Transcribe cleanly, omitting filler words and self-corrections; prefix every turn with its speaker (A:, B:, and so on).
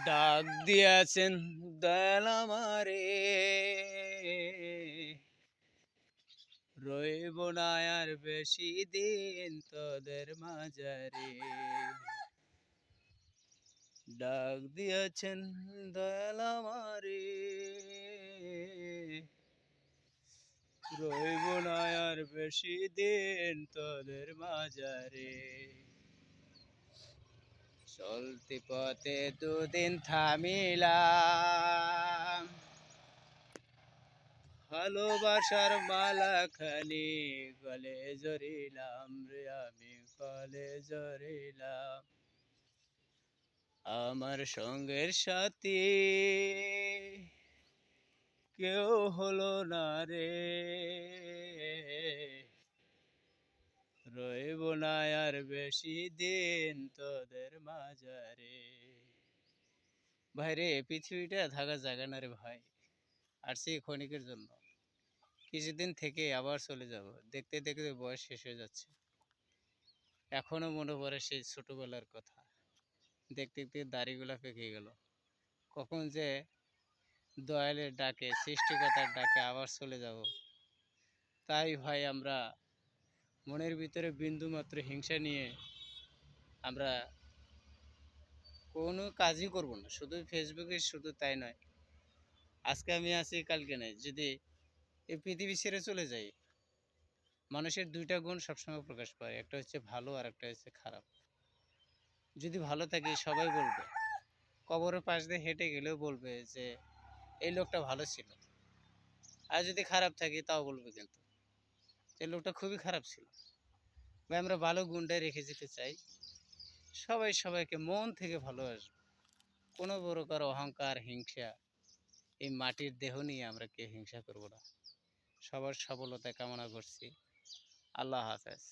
A: ডাক দিয়াছেন দয়াল আমারে, রইব না আর বেশি দিন তোদের মাঝারে। ডাক দিয়াছেন দয়াল আমারে, রইব না আর বেশি দিন তোদের মাঝারে। চলতি পথে দুদিন থামিলাম, ভালোবাসার মালাখানি গলে জড়িলাম রে, আমি গলে জড়িলাম। আমার সঙ্গের সাথী কেউ হলো না রে, রইব না আর বেশি দিন তোদের মাঝারে। ভাইরে, পৃথিবীটা থাকার জায়গা না রে ভাই। আসছি ক্ষণিকের জন্য, কিছুদিন থেকে আবার চলে যাব। দেখতে দেখতে বয়স শেষ হয়ে যাচ্ছে, এখনো মনে পড়ে সেই ছোটবেলার কথা। দেখতে দেখতে দাড়িগুলা পেকে গেল। কখন যে দয়ালের ডাকে, সৃষ্টিকর্তার ডাকে আবার চলে যাব। তাই ভাই, আমরা মনের ভিতরে বিন্দু মাত্র হিংসা নিয়ে আমরা কোনো কাজই করব না। শুধু ফেসবুকে, শুধু তাই নয়, আজকে আমি আছি কালকে নাই। যদি এই পৃথিবী ছেড়ে চলে যাই, মানুষের দুইটা গুণ সবসময় প্রকাশ পায়, একটা হচ্ছে ভালো আর একটা হচ্ছে খারাপ। যদি ভালো থাকি সবাই বলবে, কবরের পাশ দিয়ে হেঁটে গেলেও বলবে যে এই লোকটা ভালো ছিল। আর যদি খারাপ থাকি তাও বলবে কিন্তু এই লোকটা খুবই খারাপ ছিল। ভাই, আমরা ভালো গুণটাই রেখে যেতে চাই। সবাই সবাইকে মন থেকে ভালোবাসবে। কোনো প্রকার অহংকার, হিংসা, এই মাটির দেহ নিয়ে আমরা কেউ হিংসা করব না। সবার সফলতা কামনা করছি। আল্লাহ হাফেজ।